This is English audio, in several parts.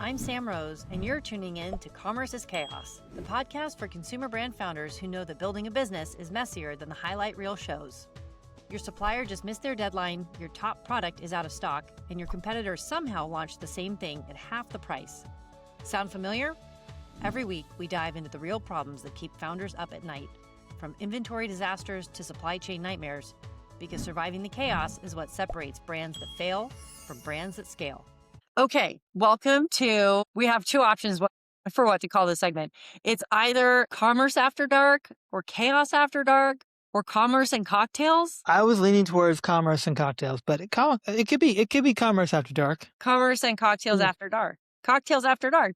I'm Sam Rose, and you're tuning in to Commerce is Chaos, the podcast for consumer brand founders who know that building a business is messier than the highlight reel shows. Your supplier just missed their deadline, your top product is out of stock, and your competitor somehow launched the same thing at half the price. Sound familiar? Every week, we dive into the real problems that keep founders up at night, from inventory disasters to supply chain nightmares, because surviving the chaos is what separates brands that fail from brands that scale. Okay, welcome to, we have two options for what to call this segment. It's either Commerce After Dark or Chaos After Dark or Commerce and Cocktails. I was leaning towards Commerce and Cocktails, but it could be Commerce After Dark. Commerce and Cocktails After Dark. Cocktails After Dark.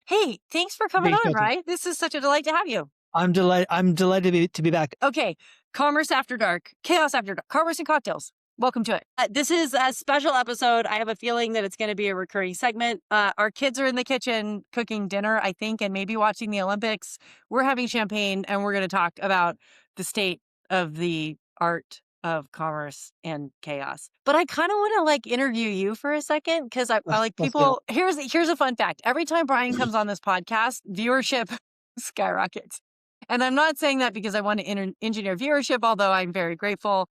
Hey, thanks for coming on, right? This is such a delight to have you. I'm delighted to be back. Okay, Commerce After Dark, Chaos After Dark, Commerce and Cocktails. Welcome to it. This is a special episode. I have a feeling that it's going to be a recurring segment. Our kids are in the kitchen cooking dinner, I think, and maybe watching the Olympics. We're having champagne, and we're going to talk about the state of the art of commerce and chaos. But I kind of want to interview you for a second because I like people. Here's a fun fact. Every time Brian comes on this podcast, viewership skyrockets. And I'm not saying that because I want to engineer viewership, although I'm very grateful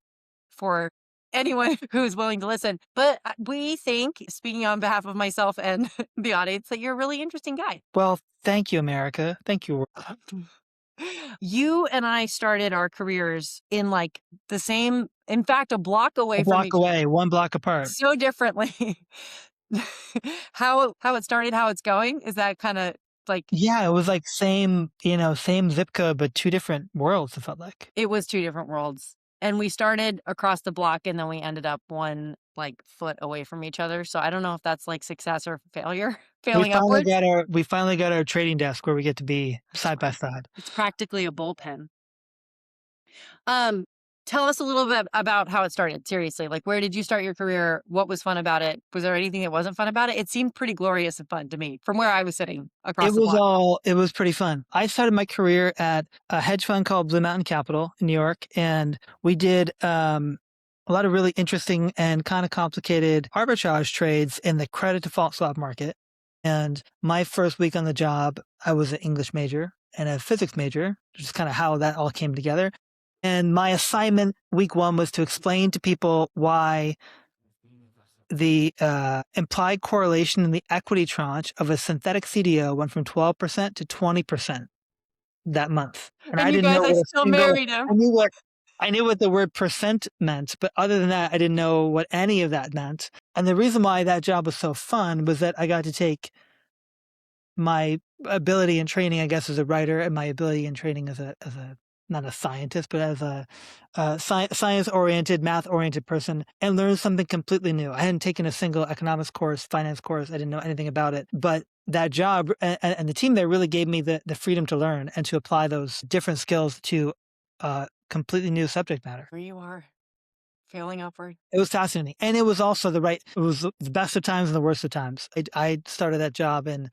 for anyone who's willing to listen. But we think, speaking on behalf of myself and the audience, that you're a really interesting guy. Well, thank you, America. Thank you. You and I started our careers in the same, in fact, a block away from each other. One block apart. So differently. How it started, how it's going, is that kind of yeah, it was same zip code, but two different worlds, it felt like. It was two different worlds. And we started across the block and then we ended up one foot away from each other. So I don't know if that's success or failure. Failing upwards. We finally got our trading desk where we get to be side by side. It's practically a bullpen. Tell us a little bit about how it started. Seriously, where did you start your career? What was fun about it? Was there anything that wasn't fun about it? It seemed pretty glorious and fun to me from where I was sitting across the block. It was pretty fun. I started my career at a hedge fund called BlueMountain Capital in New York, and we did a lot of really interesting and kind of complicated arbitrage trades in the credit default swap market. And my first week on the job, I was an English major and a physics major, which is kind of how that all came together. And my assignment week one was to explain to people why the implied correlation in the equity tranche of a synthetic CDO went from 12% to 20% that month. And I didn't know. I still married him. I knew what the word percent meant, but other than that, I didn't know what any of that meant. And the reason why that job was so fun was that I got to take my ability and training, I guess, as a writer, and my ability and training as a not a scientist, but as a science-oriented, math-oriented person, and learn something completely new. I hadn't taken a single economics course, finance course. I didn't know anything about it. But that job and the team there really gave me the freedom to learn and to apply those different skills to completely new subject matter. Here you are, failing upward. It was fascinating. And it was also it was the best of times and the worst of times. I started that job in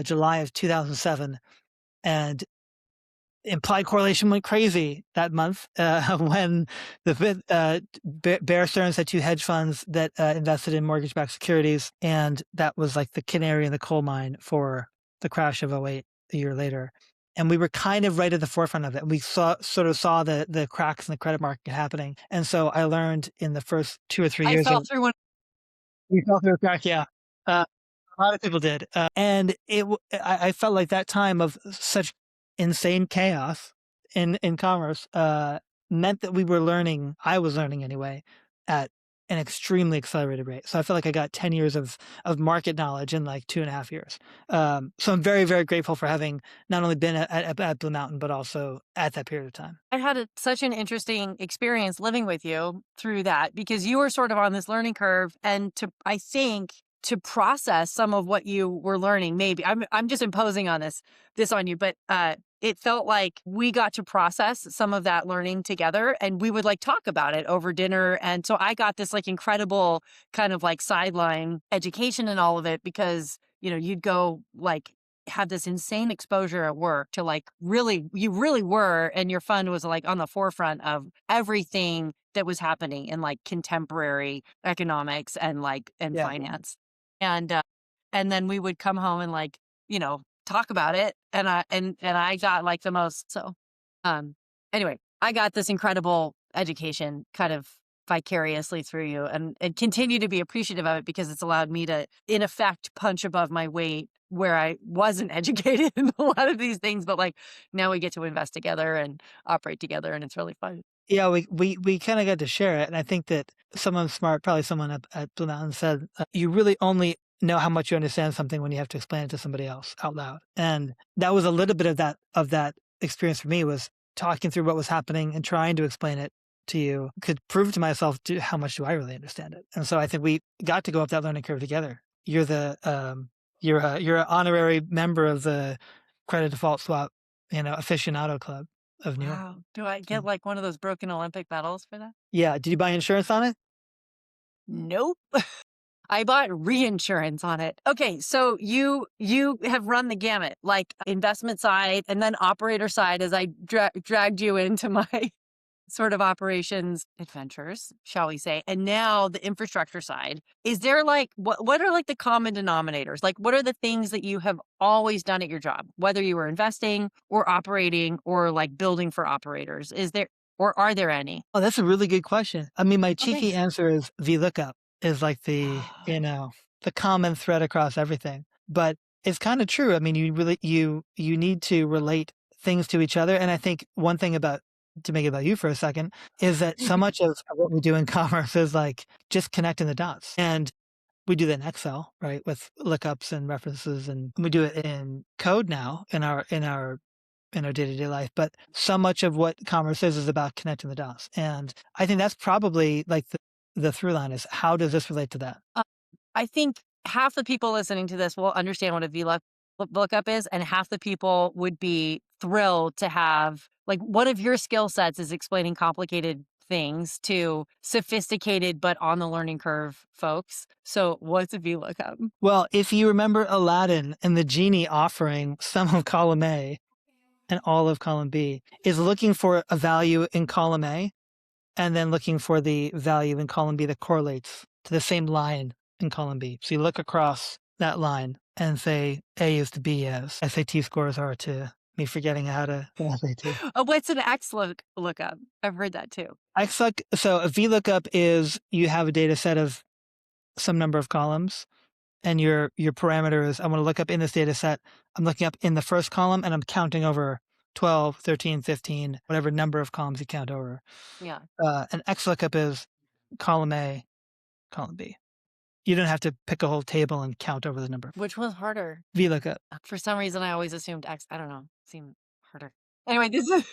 July of 2007, and implied correlation went crazy that month when the Bear Stearns had two hedge funds that invested in mortgage-backed securities, and that was the canary in the coal mine for the crash of 2008 a year later. And we were kind of right at the forefront of it. We saw the cracks in the credit market happening. And so I learned in the first 2 or 3 years. I fell through one. We fell through a crack, yeah. A lot of people did. And I felt like that time of such insane chaos in commerce meant that I was learning anyway, at an extremely accelerated rate. So I feel like I got 10 years of market knowledge in 2.5 years. So I'm very, very grateful for having not only been at Blue Mountain, but also at that period of time. I had such an interesting experience living with you through that, because you were sort of on this learning curve, and I think to process some of what you were learning, maybe I'm just imposing on this on you, but it felt like we got to process some of that learning together, and we would talk about it over dinner. And so I got this incredible kind of sideline education in all of it, because, you'd go have this insane exposure at work to you really were, and your fund was on the forefront of everything that was happening in contemporary economics and finance. And and then we would come home and like, talk about it. And I got like the most, so, um, anyway, I got this incredible education kind of vicariously through you, and continue to be appreciative of it because it's allowed me to, in effect, punch above my weight where I wasn't educated in a lot of these things, but like now we get to invest together and operate together, and it's really fun. Yeah, we kind of got to share it. And I think that someone smart, probably someone at Blue Mountain said, you really only know how much you understand something when you have to explain it to somebody else out loud. And that was a little bit of that experience for me, was talking through what was happening and trying to explain it to you, could prove to myself how much do I really understand it. And so I think we got to go up that learning curve together. You're you're an honorary member of the credit default swap, aficionado club of New York. Wow. Do I get like one of those broken Olympic medals for that? Yeah. Did you buy insurance on it? Nope. I bought reinsurance on it. Okay, so you have run the gamut, like investment side and then operator side, as I dragged you into my sort of operations adventures, shall we say, and now the infrastructure side. Is there like what are like the common denominators? Like what are the things that you have always done at your job, whether you were investing or operating or like building for operators? Is there, or are there any? Oh, that's a really good question. I mean, my Oh, cheeky thanks. answer is VLOOKUP is like the common thread across everything. But it's kind of true. I mean, you need to relate things to each other. And I think one thing to make it about you for a second, is that so much of what we do in commerce is like just connecting the dots. And we do that in Excel, right? With lookups and references, and we do it in code now in our day-to-day life. But so much of what commerce is about connecting the dots. And I think that's probably like the through line is, how does this relate to that? I think half the people listening to this will understand what a VLOOKUP is, and half the people would be thrilled to have, like, one of your skill sets is explaining complicated things to sophisticated but on the learning curve folks. So what's a VLOOKUP? Well, if you remember Aladdin and the genie offering some of column A and all of column B, is looking for a value in column A and then looking for the value in column B that correlates to the same line in column B. So you look across that line and say A is to B as SAT scores are to me forgetting how to SAT. Oh, what's an lookup? I've heard that too. So a VLOOKUP is, you have a data set of some number of columns, and your parameter is, I want to look up in this data set. I'm looking up in the first column and I'm counting over 12, 13, 15, whatever number of columns you count over. Yeah. An XLOOKUP is column A, column B. You don't have to pick a whole table and count over the number. Which one's harder? VLOOKUP. For some reason, I always assumed X. I don't know. Seemed harder. Anyway, this is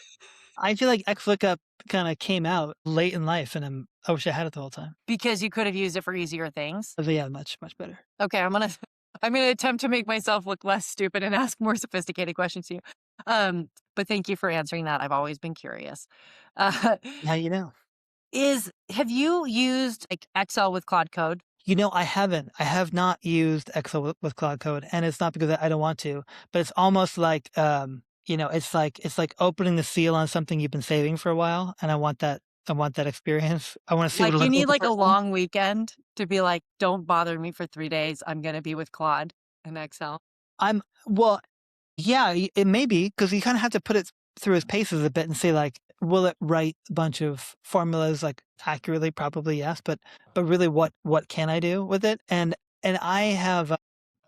I feel like XLOOKUP kind of came out late in life, and I wish I had it the whole time. because you could have used it for easier things. But yeah, much, much better. Okay, I'm gonna attempt to make myself look less stupid and ask more sophisticated questions to you. But thank you for answering that. I've always been curious. Uh, Now you know. have you used like Excel with Claude Code? I haven't. I have not used Excel with Cloud Code, and it's not because I don't want to, but it's almost like, it's like opening the seal on something you've been saving for a while, and I want that experience. I want to see Like what it you looks need like the like a first time. long weekend to be like, don't bother me for 3 days. I'm gonna be with Claude and Excel. Well, yeah, it may be, because you kind of have to put it through its paces a bit and say, like, will it write a bunch of formulas like accurately? Probably yes, but really, what can I do with it? And I have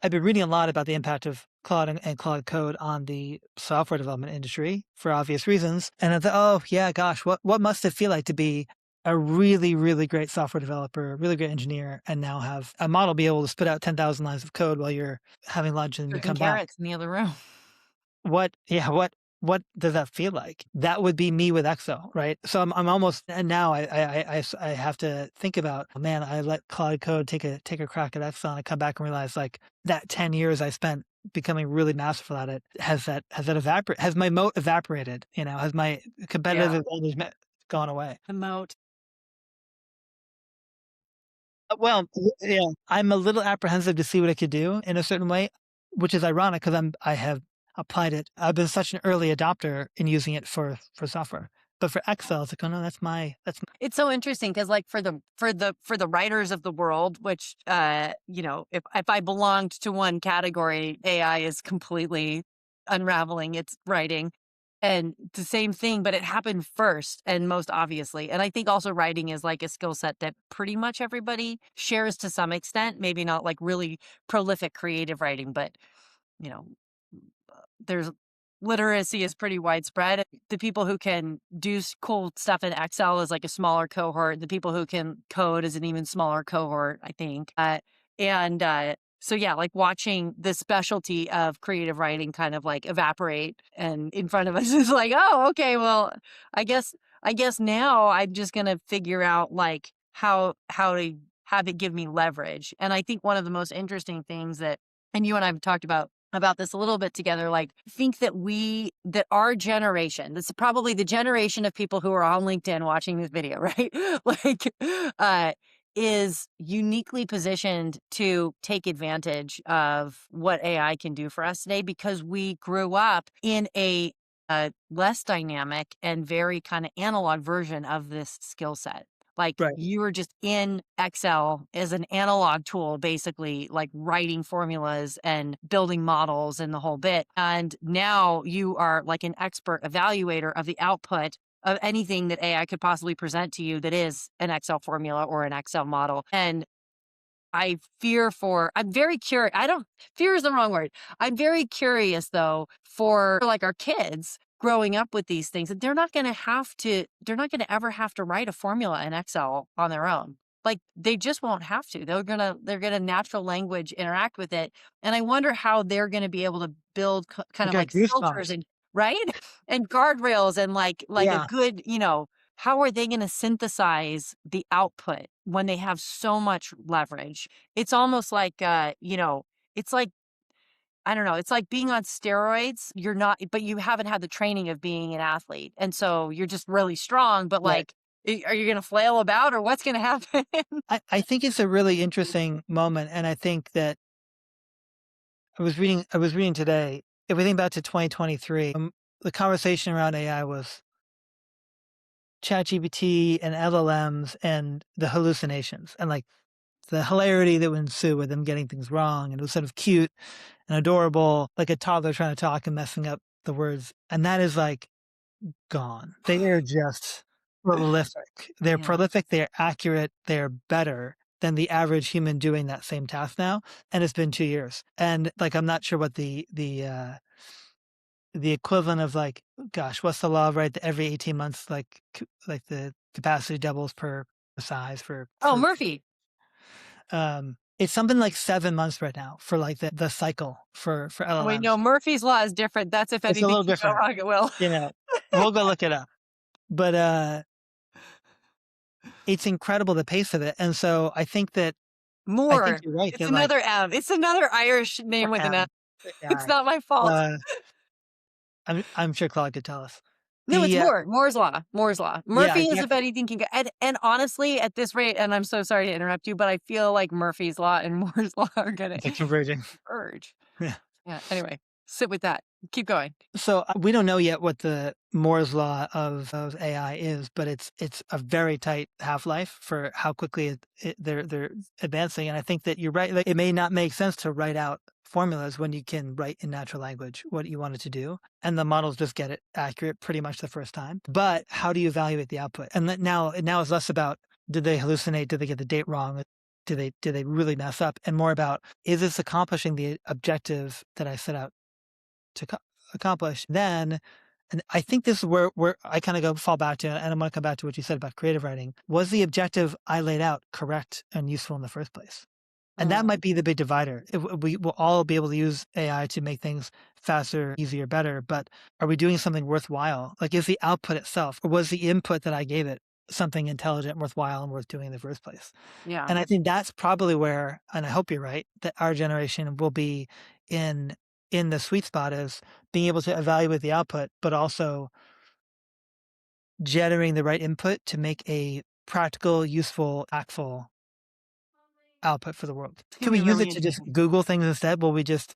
I've been reading a lot about the impact of Claude and Claude Code on the software development industry for obvious reasons. And I thought, oh yeah, gosh, what must it feel like to be a really, really great software developer, really great engineer, and now have a model be able to spit out 10,000 lines of code while you're having lunch and you Cooking come back? carrots in the other room. What does that feel like? That would be me with Excel, right? So I'm almost, and now I have to think about, oh man, I let Claude Code take a crack at Excel, and I come back and realize, like, that 10 years I spent becoming really masterful at it, has my moat evaporated? Has my competitive Yeah. advantage gone away? The moat. Well, yeah, I'm a little apprehensive to see what it could do in a certain way, which is ironic because I have applied it. I've been such an early adopter in using it for software. But for Excel, it's like, oh no, that's It's so interesting because, like, for the writers of the world, which if I belonged to one category, AI is completely unraveling its writing, and the same thing, but it happened first and most obviously. And I think also writing is like a skill set that pretty much everybody shares to some extent. Maybe not like really prolific creative writing, but you know, there's literacy is pretty widespread. The people who can do cool stuff in Excel is like a smaller cohort. The people who can code is an even smaller cohort, I think. So yeah, like watching the specialty of creative writing kind of like evaporate and in front of us is like, oh, okay, well, I guess now I'm just gonna figure out like how to have it give me leverage. And I think one of the most interesting things that, and you and I have talked about this a little bit together, like think that our generation, this is probably the generation of people who are on LinkedIn watching this video, right? like is uniquely positioned to take advantage of what AI can do for us today because we grew up in a less dynamic and very kind of analog version of this skill set. Like right. you were just in Excel as an analog tool, basically like writing formulas and building models and the whole bit. And now you are like an expert evaluator of the output of anything that AI could possibly present to you that is an Excel formula or an Excel model. And I'm very curious. Fear is the wrong word. I'm very curious though for like our kids growing up with these things that they're not going to ever have to write a formula in Excel on their own. Like they just won't have to. They're going to natural language interact with it. And I wonder how they're going to be able to build kind I of got like filters goosebumps. and right and guardrails and like a Yeah. good, how are they going to synthesize the output when they have so much leverage? It's almost like, it's like, I don't know, it's like being on steroids. You're not, but you haven't had the training of being an athlete. And so you're just really strong, but Right. like, are you going to flail about or what's going to happen? I think it's a really interesting moment. And I think that I was reading today, if we think back to 2023, the conversation around AI was ChatGPT and LLMs and the hallucinations and like the hilarity that would ensue with them getting things wrong. And it was sort of cute and adorable, like a toddler trying to talk and messing up the words. And that is like gone. They are just prolific. They're Yeah. prolific, they're accurate, they're better than the average human doing that same task now. And it's been 2 years. And like I'm not sure what the equivalent of like, gosh, what's the law, right? That every 18 months, like the capacity doubles per size Oh, Murphy. it's something like 7 months right now for like the cycle for Oh, wait, no, LLMs. Murphy's law is different. That's if It's a anything little can go different, wrong, it will. you know. We'll go look it up. But it's incredible the pace of it. And so I think More. you're right. It's They're like another M. It's another Irish name with an M. M, It's AI. not my fault. Uh, I'm sure Claude could tell us. No, it's The Moore. Moore's law. Moore's law. yeah, Murphy is if anything can go. And honestly, at this rate, and I'm so sorry to interrupt you, but I feel like Murphy's law and Moore's law are gonna it's converging. converge. Yeah. Yeah. Anyway, sit with that. Keep going. So we don't know yet what the Moore's law of AI is, but it's a very tight half-life for how quickly they're advancing. And I think that you're right. Like, it may not make sense to write out formulas when you can write in natural language what you wanted to do, and the models just get it accurate pretty much the first time. But how do you evaluate the output? And now it's less about did they hallucinate, did they get the date wrong, did they really mess up, and more about is this accomplishing the objective that I set out to accomplish then. And I think this is where I kind of fall back to, and I'm going to come back to what you said about creative writing. Was the objective I laid out correct and useful in the first place? And that might be the big divider. We will all be able to use AI to make things faster, easier, better, but are we doing something worthwhile? Like, is the output itself, or was the input that I gave it something intelligent, worthwhile, and worth doing in the first place? Yeah. And I think that's probably where, and I hope you're right, that our generation will be in the sweet spot is being able to evaluate the output, but also generating the right input to make a practical, useful, actful output for the world. It's gonna Can we be use really it to just interesting. Google things instead? Will we just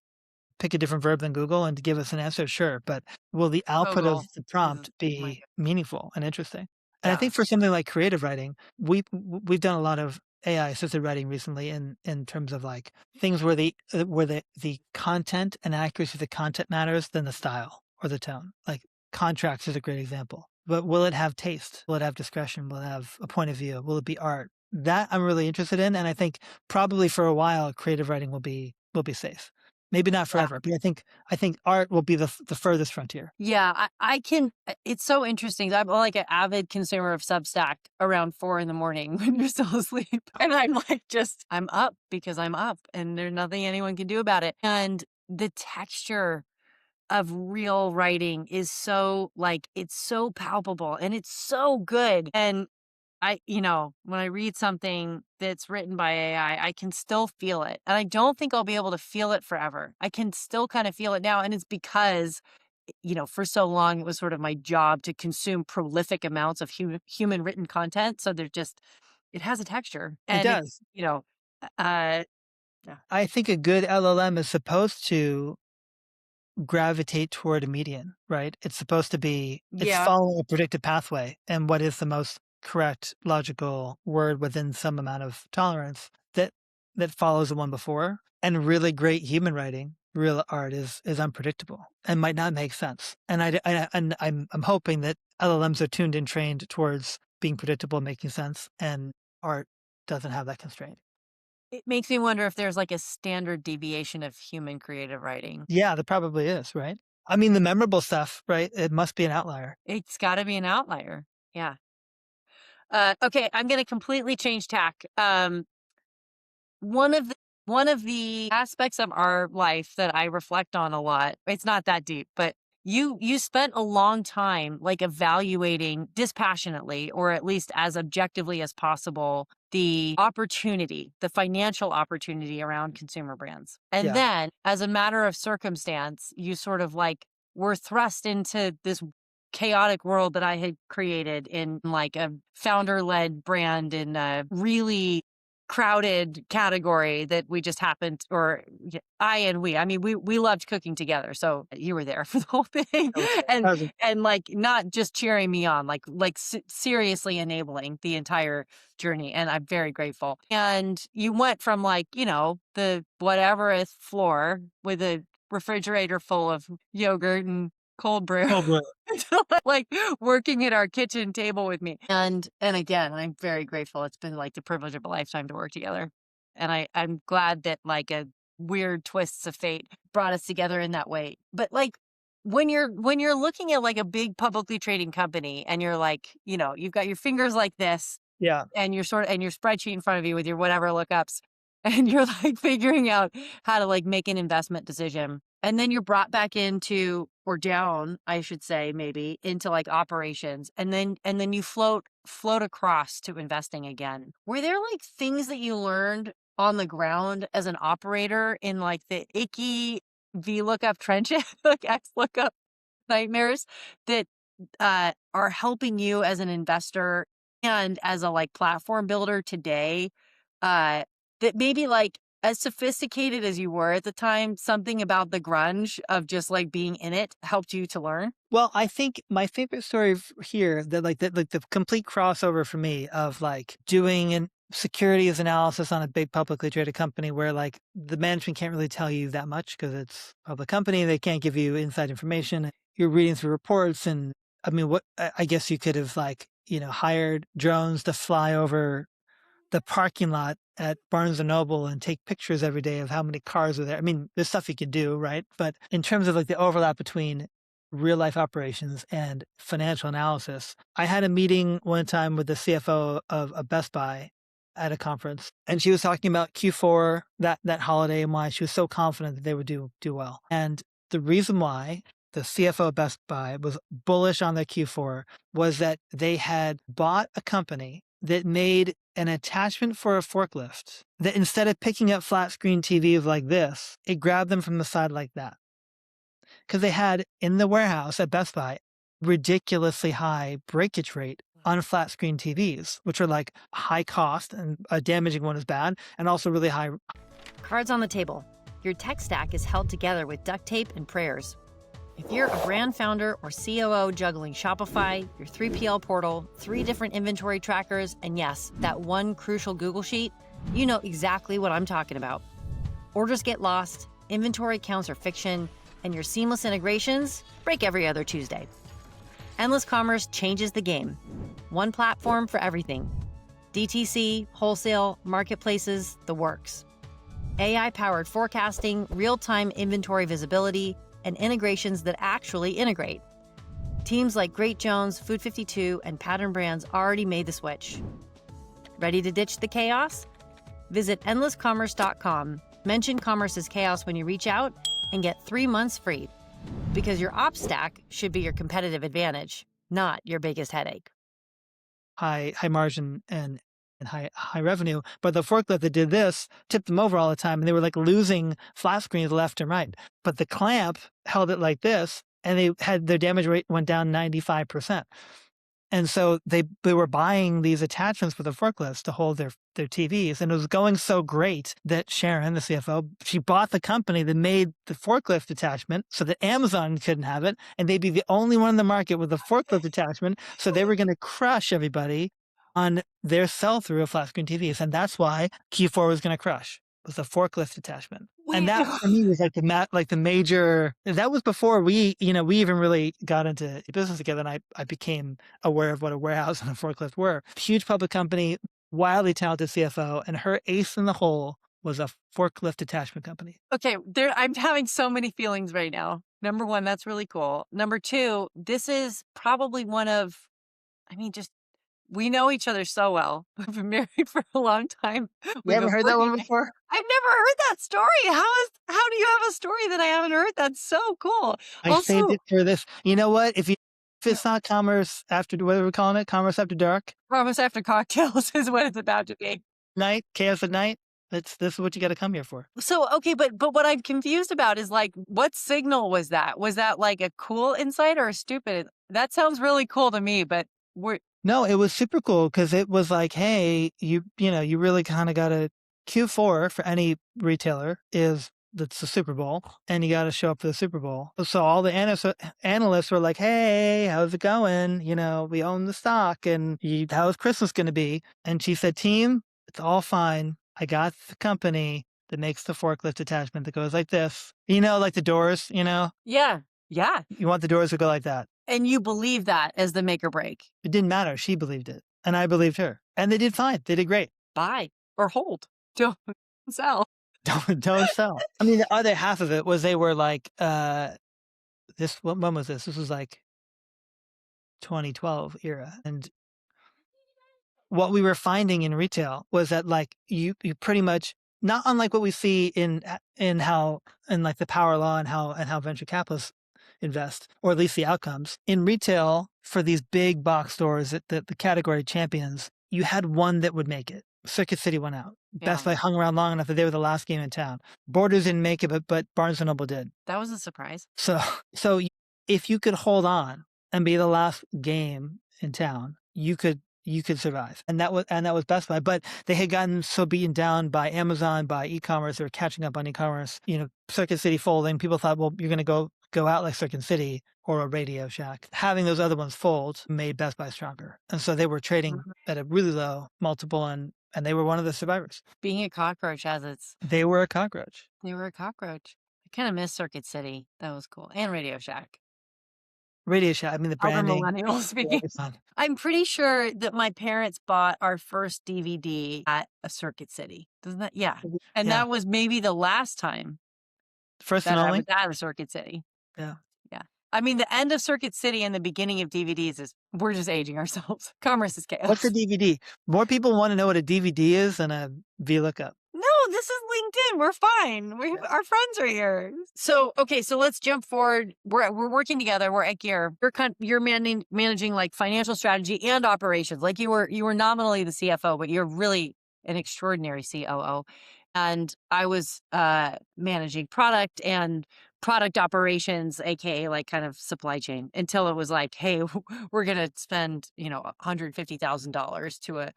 pick a different verb than Google and give us an answer? Sure. But will the output Google of the is, prompt oh my be meaningful and interesting? And I God. think for something like creative writing, we've done a lot of AI assisted writing recently in terms of like things where the content and accuracy of the content matters than the style or the tone. Like contracts is a great example. But will it have taste? Will it have discretion? Will it have a point of view? Will it be art? That I'm really interested in, and I think probably for a while creative writing will be safe. Maybe not Yeah. forever, but I think art will be the furthest frontier. Yeah, I can. It's so interesting. I'm like an avid consumer of Substack around 4 in the morning when you're still asleep. And I'm like, I'm up because I'm up and there's nothing anyone can do about it. And the texture of real writing is so like, it's so palpable and it's so good. And when I read something that's written by AI, I can still feel it. And I don't think I'll be able to feel it forever. I can still kind of feel it now. And it's because, for so long, it was sort of my job to consume prolific amounts of human written content. So it has a texture It and does. uh, yeah. I think a good LLM is supposed to gravitate toward a median, right? It's supposed to be it's Yeah. following a predicted pathway and what is the most correct logical word within some amount of tolerance that follows the one before. And really great human writing, real art is unpredictable and might not make sense. And I'm hoping that LLMs are tuned and trained towards being predictable and making sense, and art doesn't have that constraint. It makes me wonder if there's like a standard deviation of human creative writing. Yeah, there probably is, right? I mean, the memorable stuff, right? It must be an outlier. It's got to be an outlier. Yeah. Okay, I'm going to completely change tack. One of the aspects of our life that I reflect on a lot, it's not that deep, but you spent a long time like evaluating dispassionately or at least as objectively as possible the opportunity, the financial opportunity around consumer brands. And Yeah. then as a matter of circumstance, you sort of like were thrust into this chaotic world that I had created in like a founder-led brand in a really crowded category that we just happened, or I mean, we loved cooking together. So you were there for the whole thing and, That was and like, not just cheering me on, like seriously enabling the entire journey. And I'm very grateful. And you went from like, the whatevereth floor with a refrigerator full of yogurt and cold brew cold brew. like working at our kitchen table with me. And again, I'm very grateful. It's been like the privilege of a lifetime to work together. And I'm glad that like a weird twists of fate brought us together in that way. But like when you're looking at like a big publicly trading company and you're like, you've got your fingers like this Yeah. and your spreadsheet in front of you with your whatever lookups, and you're like figuring out how to like make an investment decision. And then you're brought back into, or down, I should say, maybe into like operations. And then you float across to investing again. Were there like things that you learned on the ground as an operator in like the icky VLOOKUP trenches, like XLOOKUP nightmares that are helping you as an investor and as a like platform builder today, that maybe like as sophisticated as you were at the time, something about the grunge of just like being in it helped you to learn? Well, I think my favorite story here, that like the complete crossover for me of like doing an securities analysis on a big publicly traded company where like the management can't really tell you that much because it's a public company. They can't give you inside information. You're reading through reports, and I mean, what I guess you could have like, hired drones to fly over the parking lot at Barnes and Noble and take pictures every day of how many cars are there. I mean, there's stuff you could do, right? But in terms of like the overlap between real life operations and financial analysis, I had a meeting one time with the CFO of a Best Buy at a conference, and she was talking about Q4, that holiday, and why she was so confident that they would do well. And the reason why the CFO of Best Buy was bullish on their Q4 was that they had bought a company that made an attachment for a forklift that instead of picking up flat screen TVs like this, it grabbed them from the side like that. Because they had in the warehouse at Best Buy ridiculously high breakage rate on flat screen TVs, which are like high cost, and a damaging one is bad, and also really high. Cards on the table. your tech stack is held together with duct tape and prayers. If you're a brand founder or COO juggling Shopify, your 3PL portal, 3 different inventory trackers, and yes, that one crucial Google Sheet, you know exactly what I'm talking about. Orders get lost, inventory counts are fiction, and your seamless integrations break every other Tuesday. Endless Commerce changes the game. One platform for everything. DTC, wholesale, marketplaces, the works. AI-powered forecasting, real-time inventory visibility, and integrations that actually integrate. Teams like Great Jones, Food 52, and Pattern Brands already made the switch. Ready to ditch the chaos? Visit endlesscommerce.com, mention Commerce is Chaos when you reach out, and get 3 months free. Because your ops stack should be your competitive advantage, not your biggest headache. High margin and high revenue, but the forklift that did this tipped them over all the time, and they were like losing flat screens left and right. But the clamp held it like this, and they had their damage rate went down 95%. And so they were buying these attachments for the forklifts to hold their TVs. And it was going so great that Sharon, the CFO, she bought the company that made the forklift attachment so that Amazon couldn't have it. And they'd be the only one in the market with a forklift attachment. So they were going to crush everybody on their sell-through of flat screen TVs. And that's why Q4 was going to crush, was the forklift attachment. And that for me was like the major, that was before we even really got into business together, and I became aware of what a warehouse and a forklift were. Huge public company, wildly talented CFO, and her ace in the hole was a forklift attachment company. Okay, I'm having so many feelings right now. Number one, that's really cool. Number two, this is probably we know each other so well. We've been married for a long time. You ever heard that one before? I've never heard that story. How do you have a story that I haven't heard? That's so cool. I saved it for this. You know what? If it's not commerce after, what are we calling it? Commerce after dark? Commerce after cocktails is what it's about to be. Night, chaos at night. This is what you got to come here for. So, okay, but what I'm confused about is like, what signal was that? Was that like a cool insight or a stupid? That sounds really cool to me, but No, it was super cool because it was like, hey, you really kind of got to Q4 for any retailer that's the Super Bowl, and you got to show up for the Super Bowl. So all the analysts were like, hey, how's it going? We own the stock, and how's Christmas going to be? And she said, team, it's all fine. I got the company that makes the forklift attachment that goes like this. Like the doors, Yeah. Yeah. You want the doors to go like that. And you believe that as the make or break. It didn't matter. She believed it. And I believed her. And they did fine. They did great. Buy or hold. Don't sell. Don't sell. I mean, the other half of it was they were like, when was this? This was like 2012 era. And what we were finding in retail was that like you pretty much, not unlike what we see in like the power law and how venture capitalists invest, or at least the outcomes. In retail, for these big box stores, the category champions, you had one that would make it. Circuit City went out. Yeah. Best Buy hung around long enough that they were the last game in town. Borders didn't make it, but Barnes & Noble did. That was a surprise. So if you could hold on and be the last game in town, you could survive. And that was Best Buy. But they had gotten so beaten down by Amazon, by e-commerce, they were catching up on e-commerce. Circuit City folding, people thought, well, you're going to go out like Circuit City or a Radio Shack. Having those other ones fold made Best Buy stronger. And so they were trading at a really low multiple, and they were one of the survivors. Being a cockroach has its... They were a cockroach. I kind of miss Circuit City. That was cool. And Radio Shack. Radio Shack, I mean, the branding. Millennials speaking. I'm pretty sure that my parents bought our first DVD at a Circuit City. Doesn't that? Yeah. And that was maybe the last time. First and only? I was at a Circuit City. Yeah. Yeah. I mean, the end of Circuit City and the beginning of DVDs is, we're just aging ourselves. Commerce is chaos. What's a DVD? More people want to know what a DVD is than a VLOOKUP. No, this is LinkedIn. We're fine. Our friends are here. So, okay, so let's jump forward. We're working together. We're at GIR. You're managing like financial strategy and operations. Like you were nominally the CFO, but you're really an extraordinary COO. And I was managing product and product operations, aka like kind of supply chain, until it was like, hey, we're gonna spend $150,000 to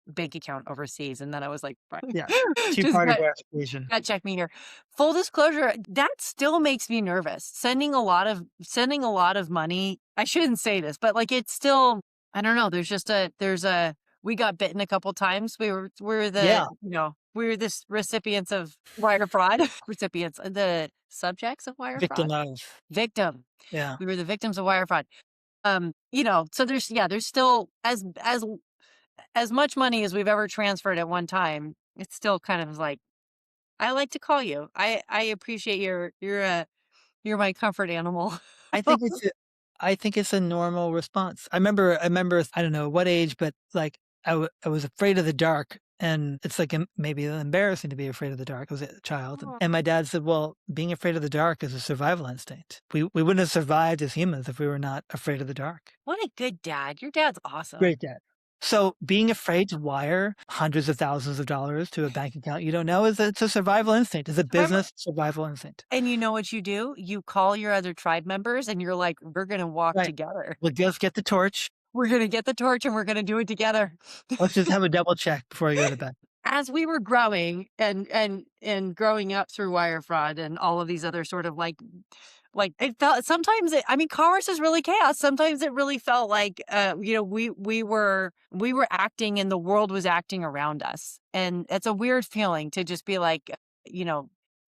bank account overseas. And then I was like, Yeah. just Two-party verification. check me here. Full disclosure, that still makes me nervous. Sending a lot of money. I shouldn't say this, but like it's still, I don't know. We got bitten a couple times. We were Yeah. we were this recipients of wire fraud, the subjects of wire fraud, Victim of. victim. Yeah. We were the victims of wire fraud. So there's still as much money as we've ever transferred at one time. It's still kind of like, I like to call you. I appreciate you're my comfort animal. I think it's a I think it's a normal response. I remember, I don't know what age, but, like, I was afraid of the dark, and it's, like, maybe embarrassing to be afraid of the dark. I was a child, Oh, and my dad said, "Well, being afraid of the dark is a survival instinct. We wouldn't have survived as humans if we were not afraid of the dark." what a good dad. Your dad's awesome. Great dad. So being afraid to wire hundreds of thousands of dollars to a bank account you don't know it's a survival instinct. It's a business survival instinct. And you know what you do? You call your other tribe members and you're like, we're going to walk Right. together. We'll just get the torch. We're going to get the torch and we're going to do it together. Let's just have a double check before we go to bed. As we were growing and growing up through wire fraud and all of these other sort of like it felt sometimes commerce is really chaos. Sometimes it really felt like we were acting and the world was acting around us. And it's a weird feeling to just be like, it's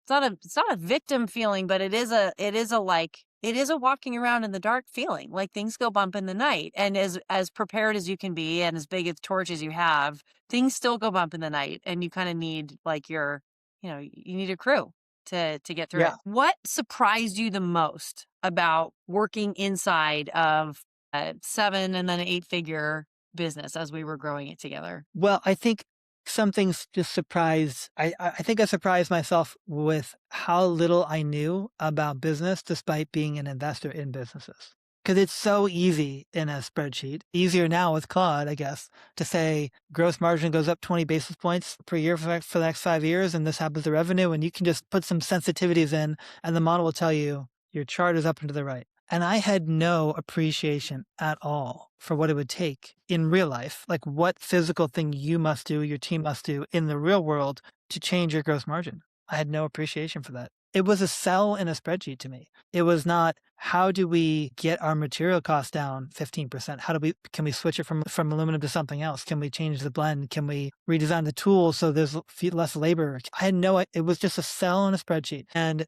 not a victim feeling, but it is a walking around in the dark feeling. Like things go bump in the night. And as prepared as you can be and as big a torch as you have, things still go bump in the night. And you kind of need like you need a crew to get through it. Yeah. What surprised you the most about working inside of a 7 and then an 8-figure business as we were growing it together? Well, I think some things just surprised. I think I surprised myself with how little I knew about business despite being an investor in businesses. Because it's so easy in a spreadsheet, easier now with Claude, I guess, to say gross margin goes up 20 basis points per year for the next 5 years, and this happens to revenue, and you can just put some sensitivities in, and the model will tell you your chart is up and to the right. And I had no appreciation at all for what it would take in real life, like what physical thing you must do, your team must do in the real world to change your gross margin. I had no appreciation for that. It was a cell in a spreadsheet to me. It was not, how do we get our material costs down 15%? Can we switch it from aluminum to something else? Can we change the blend? Can we redesign the tools so there's less labor? I had it was just a cell in a spreadsheet. And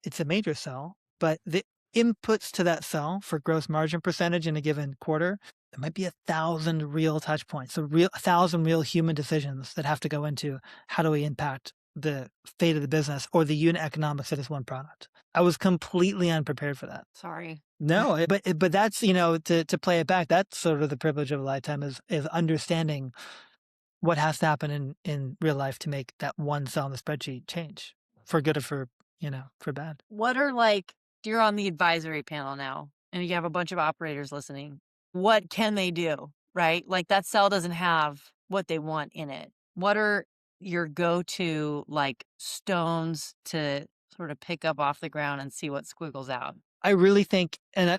it's a major cell, but the inputs to that cell for gross margin percentage in a given quarter, there might be 1,000 real touch points, 1,000 real human decisions that have to go into how do we impact the fate of the business or the unit economics of this one product. I was completely unprepared for that. Sorry. No, but that's, to play it back, that's sort of the privilege of a lifetime is understanding what has to happen in real life to make that one cell in the spreadsheet change for good or for bad. What are you're on the advisory panel now and you have a bunch of operators listening. What can they do, right? Like that cell doesn't have what they want in it. What are your go-to stones to sort of pick up off the ground and see what squiggles out? I really think, and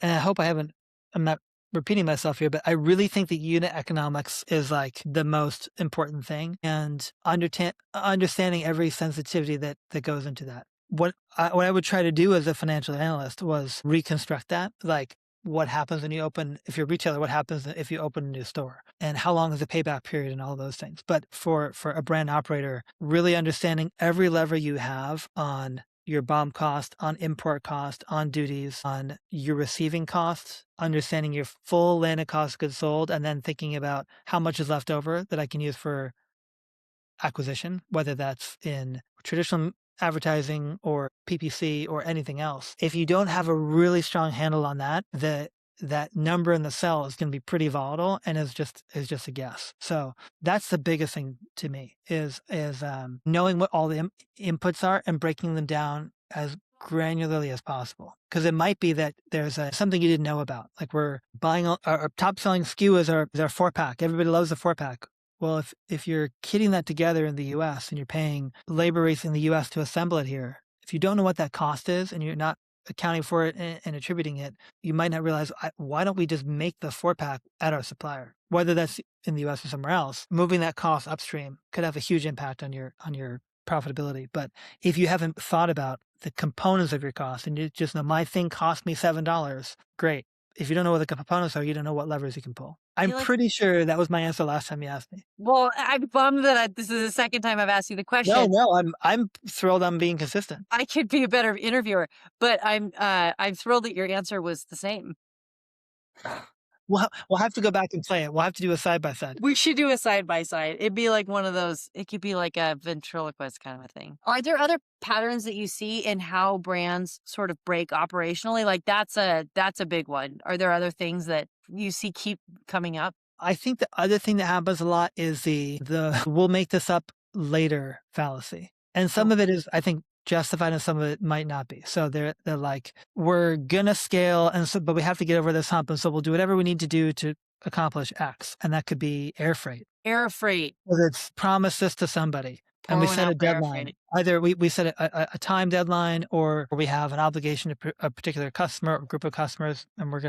I hope I'm not repeating myself here, but I really think that unit economics is like the most important thing, and understanding every sensitivity that goes into that. What I would try to do as a financial analyst was reconstruct that, like what happens if you're a retailer, what happens if you open a new store, and how long is the payback period and all those things. But for a brand operator, really understanding every lever you have on your BOM cost, on import cost, on duties, on your receiving costs, understanding your full landed cost of goods sold, and then thinking about how much is left over that I can use for acquisition, whether that's in traditional advertising or PPC or anything else. If you don't have a really strong handle on that, that number in the cell is going to be pretty volatile and is just a guess. So that's the biggest thing to me is knowing what all the inputs are and breaking them down as granularly as possible. Because it might be that there's something you didn't know about. Like we're buying our top selling SKU is our 4-pack. Everybody loves the 4-pack. Well, if you're kitting that together in the U.S. and you're paying labor rates in the U.S. to assemble it here, if you don't know what that cost is and you're not accounting for it and attributing it, you might not realize, why don't we just make the 4-pack at our supplier? Whether that's in the US or somewhere else, moving that cost upstream could have a huge impact on your profitability. But if you haven't thought about the components of your cost and you just know my thing cost me $7, great. If you don't know what the components are, you don't know what levers you can pull. I'm pretty sure that was my answer last time you asked me. Well, I'm bummed that this is the second time I've asked you the question. No, I'm thrilled I'm being consistent. I could be a better interviewer, but I'm thrilled that your answer was the same. We'll have to go back and play it. We'll have to do a side by side. We should do a side by side. It'd be like one of those. It could be like a ventriloquist kind of a thing. Are there other patterns that you see in how brands sort of break operationally? Like that's a big one. Are there other things that you see keep coming up? I think the other thing that happens a lot is the we'll make this up later fallacy. And some of it is, I think, justified and some of it might not be. So they're like, we're gonna scale but we have to get over this hump. And so we'll do whatever we need to do to accomplish X. And that could be air freight. Air freight. Whether it's promise this to somebody and we set a deadline. Either we set a time deadline or we have an obligation to a particular customer or group of customers and we're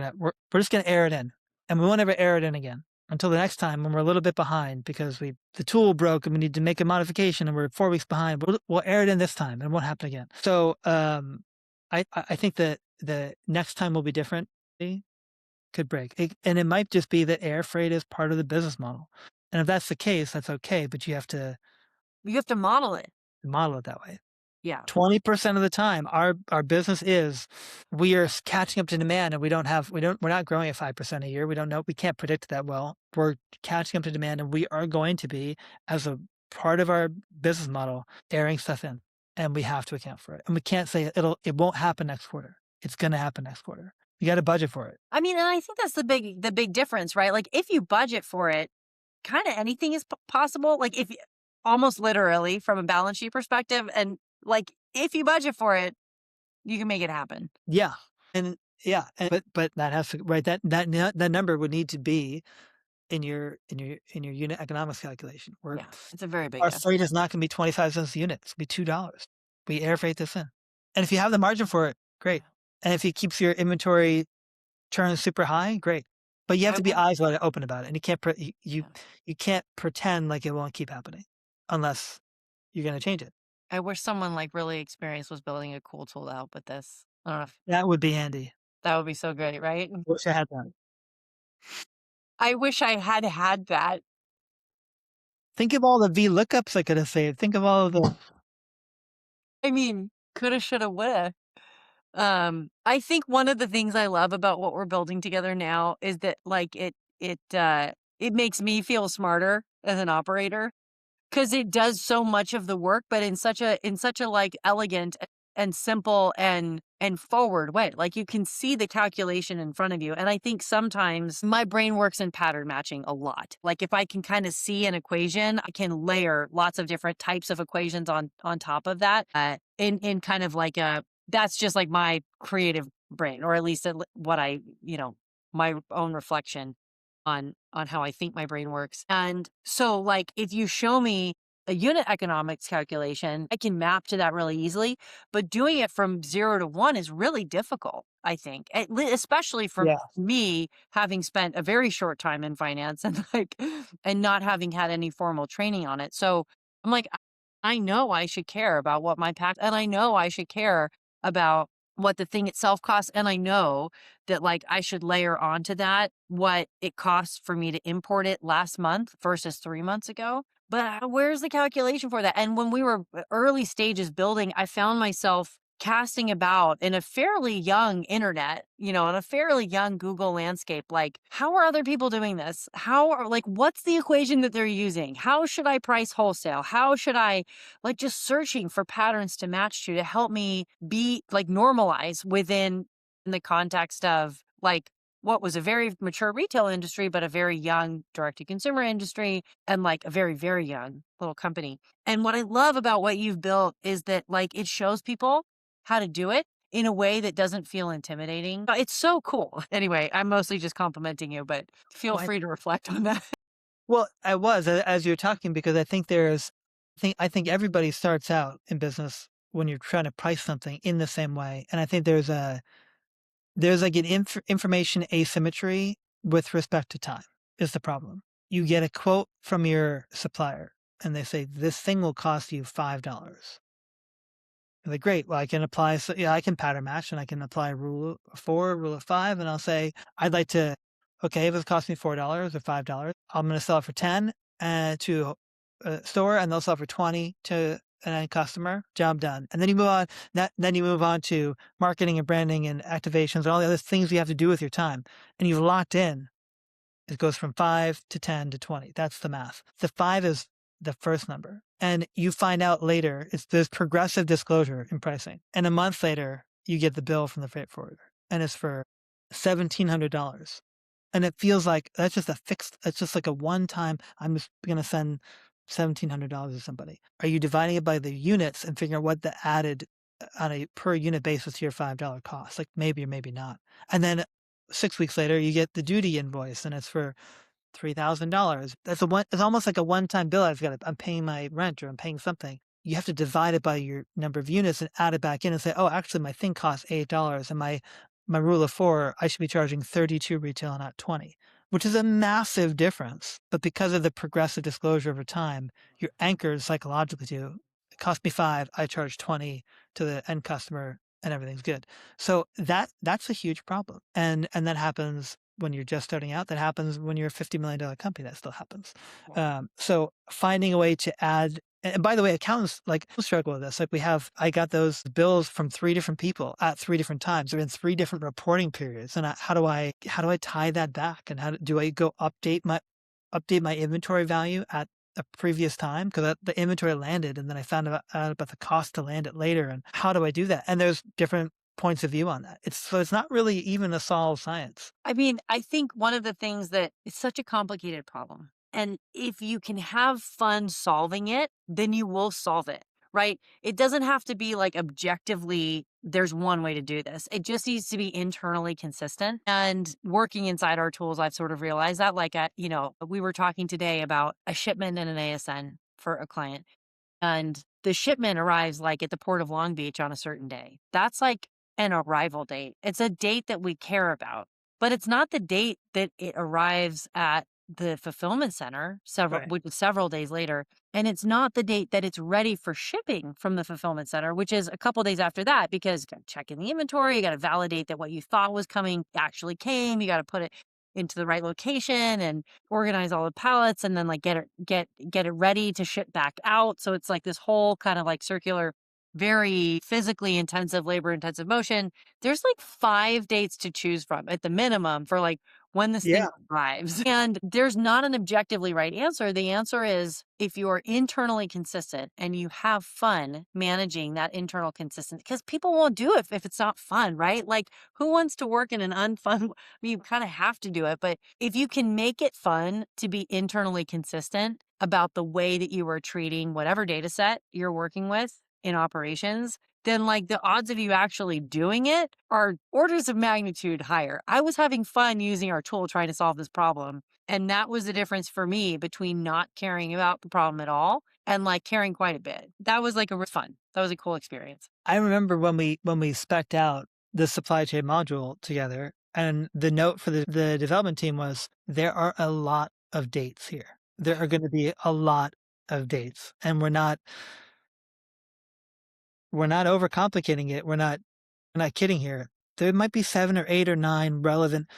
just gonna air it in. And we won't ever air it in again until the next time when we're a little bit behind because the tool broke and we need to make a modification and we're 4 weeks behind. We'll air it in this time and it won't happen again. So I think that the next time will be different. Could break. And it might just be that air freight is part of the business model. And if that's the case, that's okay. But you have to model it. Model it that way. Yeah. 20% of the time, our business is we are catching up to demand and we're not growing at 5% a year. We don't know. We can't predict that well. We're catching up to demand and we are going to be, as a part of our business model, airing stuff in. And we have to account for it. And we can't say it won't happen next quarter. It's going to happen next quarter. You got to budget for it. I mean, and I think that's the big difference, right? Like if you budget for it, kind of anything is possible. Like if almost literally from a balance sheet perspective, and like if you budget for it, you can make it happen. Yeah, but that has to that number would need to be in your unit economics calculation. Yeah, it's a very big. Our freight is not going to be 25 cents a unit. It's going to be $2. We air freight this in, and if you have the margin for it, great. And if it keeps your inventory turn super high, great. But you have to be eyes wide open about it, and you can't pretend like it won't keep happening unless you're going to change it. I wish someone like really experienced was building a cool tool to help with this. I don't know if that would be handy. That would be so great, right? I wish I had that. I wish I had that. Think of all the VLOOKUPs I could have saved. Think of all of the. I mean, coulda, shoulda, woulda. I think one of the things I love about what we're building together now is that like it makes me feel smarter as an operator because it does so much of the work, but in such a like elegant and simple and forward way. Like you can see the calculation in front of you. And I think sometimes my brain works in pattern matching a lot. Like if I can kind of see an equation, I can layer lots of different types of equations on top of that in kind of like that's just like my creative brain, or at least what my own reflection on how I think my brain works. And so like if you show me a unit economics calculation, I can map to that really easily, but doing it from 0 to 1 is really difficult, I think, especially for me having spent a very short time in finance and not having had any formal training on it. So I'm like, I know I should care about what my pack, and I know I should care about what the thing itself costs. And I know that like I should layer onto that what it costs for me to import it last month versus 3 months ago. But where's the calculation for that? And when we were early stages building, I found myself casting about in a fairly young internet, in a fairly young Google landscape. Like, how are other people doing this? What's the equation that they're using? How should I price wholesale? How should I just searching for patterns to match to help me be normalize within the context of what was a very mature retail industry, but a very young direct-to-consumer industry and a very, very young little company. And what I love about what you've built is that it shows people how to do it in a way that doesn't feel intimidating. It's so cool. Anyway, I'm mostly just complimenting you, but feel free to reflect on that. Well, I was as you're talking because I think everybody starts out in business when you're trying to price something in the same way. And I think there's like an information asymmetry with respect to time is the problem. You get a quote from your supplier and they say, this thing will cost you $5. You're like, great. Well, I can apply. So yeah, I can pattern match and I can apply rule of 4, rule of 5. And I'll say, I'd like to, okay, if it costs me $4 or $5, I'm going to sell it for 10 to a store and they'll sell for 20 to an end customer. Job done. And then you move on. Then you move on to marketing and branding and activations and all the other things you have to do with your time. And you've locked in. It goes from 5 to 10 to 20. That's the math. The 5 is the first number. And you find out later, there's progressive disclosure in pricing. And a month later, you get the bill from the freight forwarder. And it's for $1,700. And it feels like that's just like a one-time, I'm just going to send $1,700 to somebody. Are you dividing it by the units and figuring out what the added on a per unit basis to your $5 cost? Like maybe or maybe not. And then 6 weeks later, you get the duty invoice and it's for $3,000. It's almost like a one-time bill. I'm paying my rent or I'm paying something. You have to divide it by your number of units and add it back in and say, oh, actually my thing costs $8 and my rule of 4, I should be charging 32 retail, not 20, which is a massive difference. But because of the progressive disclosure over time, you're anchored psychologically to, it cost me 5, I charge 20 to the end customer and everything's good. So that's a huge problem. And that happens when you're just starting out. That happens when you're a $50 million company. That still happens. So finding a way to add, and by the way, accountants struggle with this. I got those bills from 3 different people at 3 different times. They're in 3 different reporting periods. And how do I tie that back? And do I go update my inventory value at a previous time? Because the inventory landed and then I found out about the cost to land it later. And how do I do that? And there's different points of view on that. It's not really even a solved science. I mean, I think one of the things that it's such a complicated problem. And if you can have fun solving it, then you will solve it, right? It doesn't have to be like objectively, there's one way to do this. It just needs to be internally consistent. And working inside our tools, I've sort of realized that, we were talking today about a shipment and an ASN for a client. And the shipment arrives like at the port of Long Beach on a certain day. That's like an arrival date. It's a date that we care about, but it's not the date that it arrives at the fulfillment center which is several days later. And it's not the date that it's ready for shipping from the fulfillment center, which is a couple days after that, because you got to check in the inventory. You got to validate that what you thought was coming actually came. You got to put it into the right location and organize all the pallets and then get it ready to ship back out. So it's like this whole kind of like circular, very physically intensive, labor intensive motion. There's like 5 dates to choose from at the minimum for like when this thing arrives. And there's not an objectively right answer. The answer is if you are internally consistent and you have fun managing that internal consistency, because people won't do it if it's not fun, right? Like who wants to work in an unfun, I mean, you kind of have to do it, but if you can make it fun to be internally consistent about the way that you are treating whatever data set you're working with in operations, then like the odds of you actually doing it are orders of magnitude higher. I was having fun using our tool trying to solve this problem. And that was the difference for me between not caring about the problem at all and like caring quite a bit. That was like fun. That was a cool experience. I remember when we spec'd out the supply chain module together, and the note for the development team was, there are a lot of dates here. There are going to be a lot of dates, and we're not overcomplicating it. We're not kidding here. There might be 7 or 8 or 9 relevant.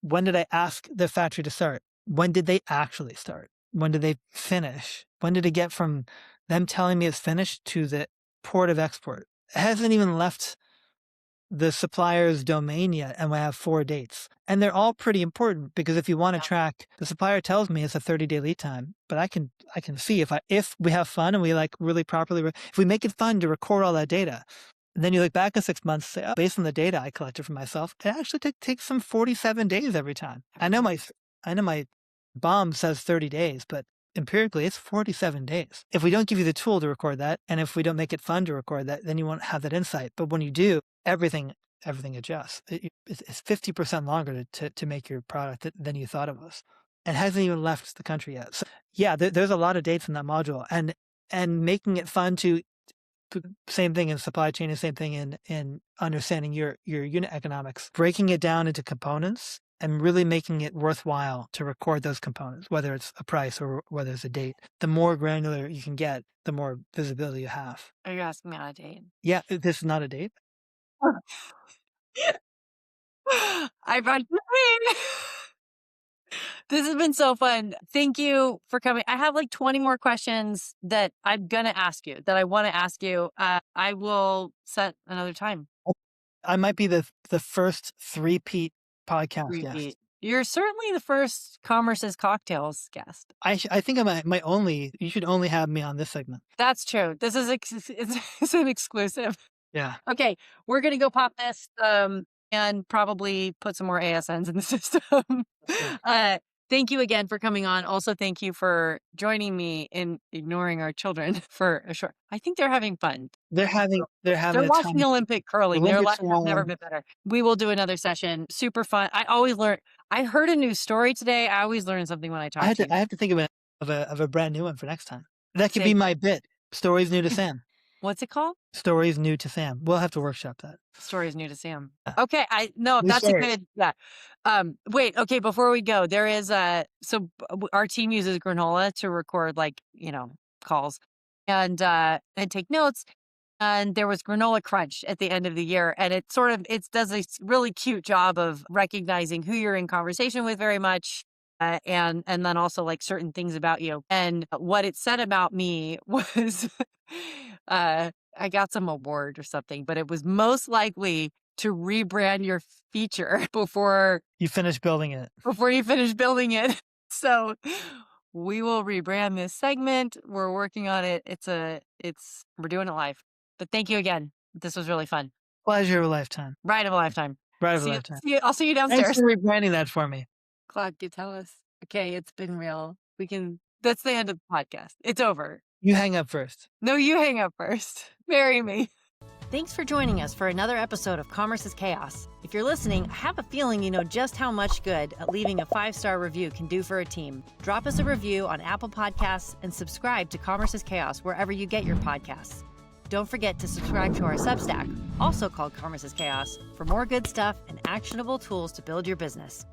When did I ask the factory to start? When did they actually start? When did they finish? When did it get from them telling me it's finished to the port of export? It hasn't even left the supplier's domain yet, and we have 4 dates. And they're all pretty important, because if you want to track, the supplier tells me it's a 30-day lead time, but I can see if we have fun and we like really properly, if we make it fun to record all that data, and then you look back in 6 months, say, oh, based on the data I collected for myself, it actually takes some 47 days every time. I know my BOM says 30 days, but empirically it's 47 days. If we don't give you the tool to record that, and if we don't make it fun to record that, then you won't have that insight. But when you do, everything adjusts. It's 50% longer to make your product than you thought it was, and hasn't even left the country yet. So yeah, there's a lot of dates in that module, and making it fun to same thing in supply chain, the same thing in understanding your unit economics, breaking it down into components and really making it worthwhile to record those components, whether it's a price or whether it's a date. The more granular you can get, the more visibility you have. Are you asking me on a date? Yeah, this is not a date. I brought you. This has been so fun. Thank you for coming. I have like 20 more questions that I'm going to ask you, that I want to ask you. I will set another time. I might be the first three-peat podcast guest. Repeat. You're certainly the first Commerce is Cocktails guest. I think I might only. You should only have me on this segment. That's true. This is it's an exclusive. Yeah. Okay, we're gonna go pop this and probably put some more ASNs in the system. Thank you again for coming on. Also, thank you for joining me in ignoring our children for a short. I think they're having fun. They're watching Olympic curling. Their life has never Olympics been better. We will do another session. Super fun. I always learn. I heard a new story today. I always learn something when I talk to you. I have to think of a brand new one for next time. That could Say be my bit. Stories new to Sam. What's it called? Stories new to Sam. We'll have to workshop that. Stories new to Sam. Yeah. Okay, that's a good. Yeah. Wait. Okay, before we go, there is our team uses Granola to record calls and take notes. And there was Granola Crunch at the end of the year, and it does a really cute job of recognizing who you're in conversation with very much. And then also like certain things about you. And what it said about me was I got some award or something, but it was most likely to rebrand your feature before you finish building it. So we will rebrand this segment. We're working on it. We're doing it live. But thank you again. This was really fun. Pleasure of a lifetime. Ride of a lifetime. Lifetime. I'll see you downstairs. Thanks for rebranding that for me. Claude, you tell us. Okay, it's been real. That's the end of the podcast. It's over. You hang up first. No, you hang up first. Marry me. Thanks for joining us for another episode of Commerce is Chaos. If you're listening, I have a feeling you know just how much good leaving a 5-star review can do for a team. Drop us a review on Apple Podcasts and subscribe to Commerce is Chaos wherever you get your podcasts. Don't forget to subscribe to our Substack, also called Commerce is Chaos, for more good stuff and actionable tools to build your business.